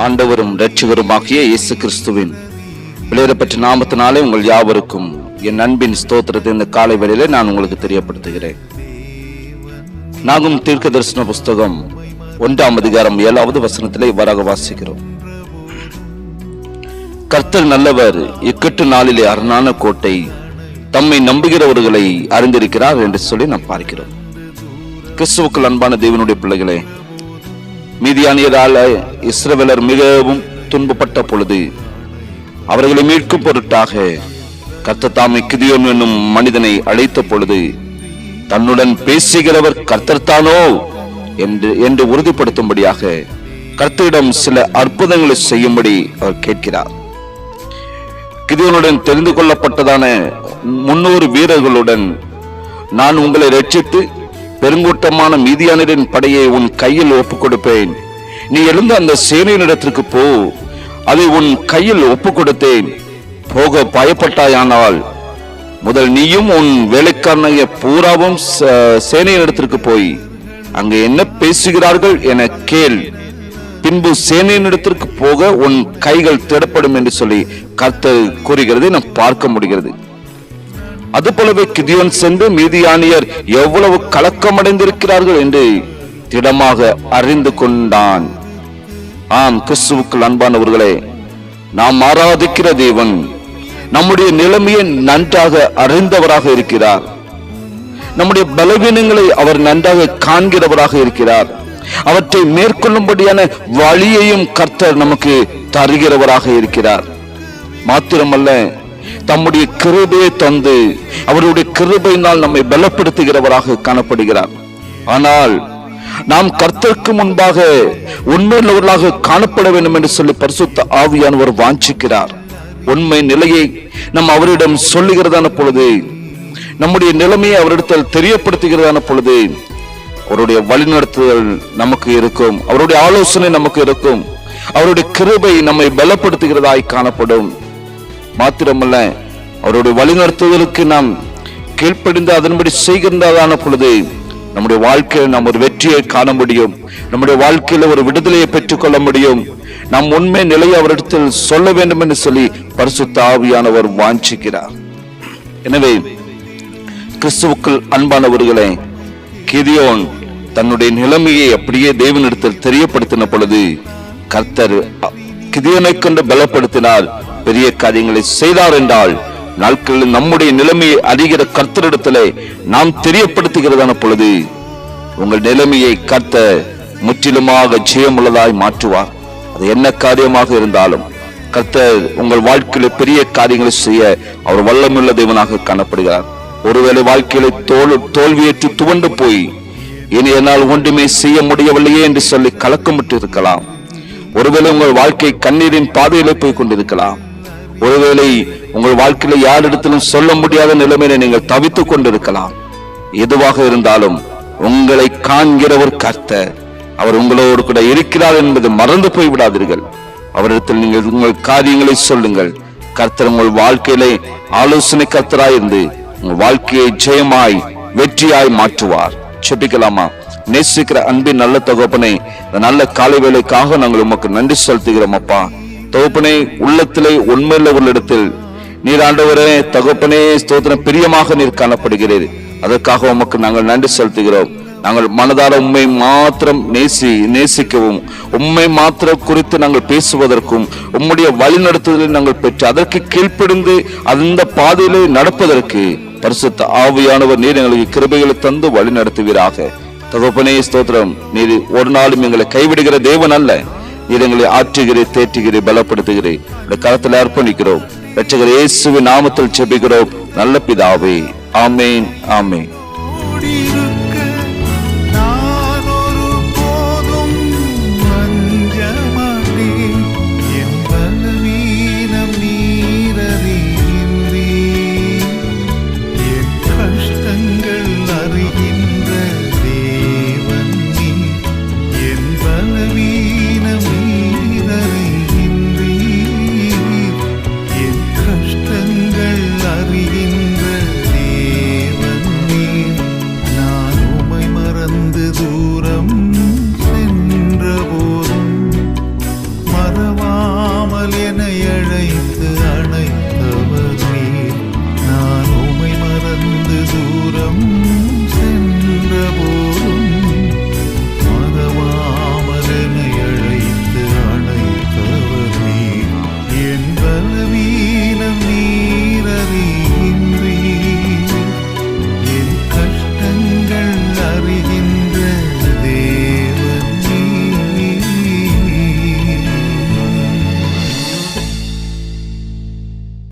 ஆண்டவரும் இரட்சகருமாகிய இயேசு கிறிஸ்துவின் விலையேறப்பெற்ற நாமத்தினாலே உங்கள் யாவருக்கும் என் அன்பின் ஸ்தோத்திரத்தை இந்த காலை வேளையிலே நான் உங்களுக்கு தெரியப்படுத்துகிறேன். நாகும் தீர்க்க தரிசன புஸ்தகம் 1ஆம் அதிகாரம் 7வது வசனத்திலே இவ்வாறாக வாசிக்கிறோம். கர்த்தர் நல்லவர், இக்கட்டு நாளிலே அரணான கோட்டை, தம்மை நம்புகிறவர்களை அறிந்திருக்கிறார் என்று சொல்லி நாம் பார்க்கிறோம். கிறிஸ்துவுக்குள் அன்பான தேவனுடைய பிள்ளைகளே, மீதியானியரால இஸ்ரவேலர் மிகவும் துன்பப்பட்ட பொழுது அவர்களை மீட்கும் பொருட்டாக கர்த்தர் தாமே கிதியோன் என்னும் மனிதனை அழைத்த பொழுது தன்னுடன் பேசுகிறவர் கர்த்தர் தானோ என்று உறுதிப்படுத்தும்படியாக கர்த்தரிடம் சில அற்புதங்களை செய்யும்படி அவர் கேட்கிறார். கிதியோனுடன் தெரிந்து கொள்ளப்பட்டதான 300 வீரர்களுடன் நான் உங்களை ரட்சித்து பெருங்கூட்டமான மீதியானியரின் படையை உன் கையில் ஒப்புக் கொடுப்பேன். நீ எழுந்த அந்த சேனையினிடத்திற்கு போ, அதை உன் கையில் ஒப்புக் கொடுத்தேன். போக பயப்பட்டாயானால் முதல் நீயும் உன் வேலைக்காரனைய பூராவும் சேனையினிடத்திற்கு போய் அங்கே என்ன பேசுகிறார்கள் என கேள். பின்பு சேனையினிடத்திற்கு போக உன் கைகள் திடப்படும் என்று சொல்லி கர்த்தர் கூறுகிறது நாம் பார்க்க முடிகிறது. அதுபோலவே கிதியோன் சென்று மீதியானியர் எவ்வளவு கலக்கமடைந்திருக்கிறார்கள் என்று திடமாக அறிந்து கொண்டான். ஆம், கிறிஸ்துவுக்குள் அன்பானவர்களே, நாம் ஆராதிக்கிற தேவன் நம்முடைய நிலைமையை நன்றாக அறிந்தவராக இருக்கிறார். நம்முடைய பலவீனங்களை அவர் நன்றாக காண்கிறவராக இருக்கிறார். அவற்றை மேற்கொள்ளும்படியான வழியையும் கர்த்தர் நமக்கு தருகிறவராக இருக்கிறார். மாத்திரமல்ல, தம்முடைய கிருபையை தந்து அவருடைய கிருபையினால் நம்மை பலப்படுத்துகிறவராக காணப்படுகிறார். ஆனால் நாம் கர்த்தருக்கு முன்பாக உண்மையுள்ளவர்களாக காணப்பட வேண்டும் என்று சொல்லி பரிசுத்த ஆவியானவர் வாஞ்சிக்கிறார். உண்மை நிலையை நாம் அவரிடம் சொல்லுகிறதான பொழுது, நம்முடைய நிலைமையை அவரிடத்தில் தெரியப்படுத்துகிறதான பொழுது அவருடைய வழிநடத்துதல் நமக்கு இருக்கும், அவருடைய ஆலோசனை நமக்கு இருக்கும், அவருடைய கிருபை நம்மை பலப்படுத்துகிறதாய் காணப்படும். மாத்திரமல்ல, அவருடைய வழிநடத்துதலுக்கு நாம் கீழ்ப்படிந்து அதன்படி செய்கின்றதான பொழுது நம்முடைய வாழ்க்கையில் நாம் ஒரு வெற்றியை காண முடியும், நம்முடைய வாழ்க்கையில ஒரு விடுதலையை பெற்றுக் கொள்ள முடியும். நாம் உண்மை நிலையை அவரிடத்தில் சொல்ல வேண்டும் என்று சொல்லி பரிசுத்த ஆவியானவர் வாஞ்சிக்கிறார். எனவே கிறிஸ்துவுக்குள் அன்பானவர்களே, கிதியோன் தன்னுடைய நிலைமையை அப்படியே தேவனிடத்தில் தெரியப்படுத்தின பொழுது கர்த்தர் கிதியோனை கொண்டு பலப்படுத்தினார், பெரிய காரியங்களை செய்தார் என்றால் நாட்களில் நம்முடைய நிலைமையை அறிகிற கர்த்தரிடத்திலே நாம் தெரியப்படுத்துகிறதான பொழுது உங்கள் நிலைமையை கர்த்தர் முற்றிலுமாக ஜெயமுள்ளதாய் மாற்றுவார். அது என்ன காரியமாக இருந்தாலும் கர்த்தர் உங்கள் வாழ்க்கையில பெரிய காரியங்களை செய்ய அவர் வல்லமுள்ள தேவனாக காணப்படுகிறார். ஒருவேளை வாழ்க்கையில தோல்வியேற்று துவண்டு போய் இனி என்னால் ஒன்றுமே செய்ய முடியவில்லையே என்று சொல்லி கலக்கமிட்டு இருக்கலாம். ஒருவேளை உங்கள் வாழ்க்கை கண்ணீரின் பாதையிலே போய் கொண்டிருக்கலாம். ஒருவேளை உங்கள் வாழ்க்கையில யாரிடத்திலும் சொல்ல முடியாத நிலைமையில நீங்கள் தவித்துக் கொண்டிருக்கலாம். எதுவாக இருந்தாலும் உங்களை காண்கிறவர் கர்த்தர், அவர் உங்களோடு கூட இருக்கிறார் என்பதை மறந்து போய் விடாதீர்கள். அவரிடத்தில் நீங்கள் உங்கள் காரியங்களை சொல்லுங்கள். கர்த்தர் உங்கள் வாழ்க்கையிலே ஆலோசனை கர்த்தராயிருந்து உங்கள் வாழ்க்கையை ஜெயமாய் வெற்றியாய் மாற்றுவார். செபிக்கலாமா? நேசிக்கிற அன்பின் நல்ல தகப்பனே, இந்த நல்ல காலை வேளைக்காக நாங்கள் உமக்கு நன்றி செலுத்துகிறோம். அப்பா தகப்பனே, உள்ளத்திலே உண்மையுள்ளவர்களிடத்தில் நீர் ஆண்டவரே தகப்பனே ஸ்தோத்திரம் பிரியமாக நீர் காணப்படுகிறீர். அதற்காக உமக்கு நாங்கள் நன்றி செலுத்துகிறோம். நாங்கள் மனதார உண்மை மாத்திரம் நேசிக்கவும் உண்மை மாத்திரம் குறித்து நாங்கள் பேசுவதற்கும் உம்முடைய வழிநடத்துதலை நாங்கள் பெற்று அதற்கு கீழ்ப்படிந்து அந்த பாதையிலே நடப்பதற்கு பரிசுத்த ஆவியானவர் நீர் எங்களுக்கு கிருபைகளை தந்து வழி நடத்துவீராக. தகப்பனே ஸ்தோத்திரம், நீர் ஒரு நாளும் எங்களை கைவிடுகிற தேவன் அல்ல. நீர் எங்களை ஆற்றுகிறீர், தேற்றுகிறீர், பலப்படுத்துகிறீர். இந்த கரத்தில் அர்ப்பணிக்கிறோம். இரட்சகர் இயேசுவின் நாமத்தில் ஜெபிக்கிறோம் நல்ல பிதாவே. ஆமேன், ஆமேன். அறிகின்ற தேவன் நீ தூரம்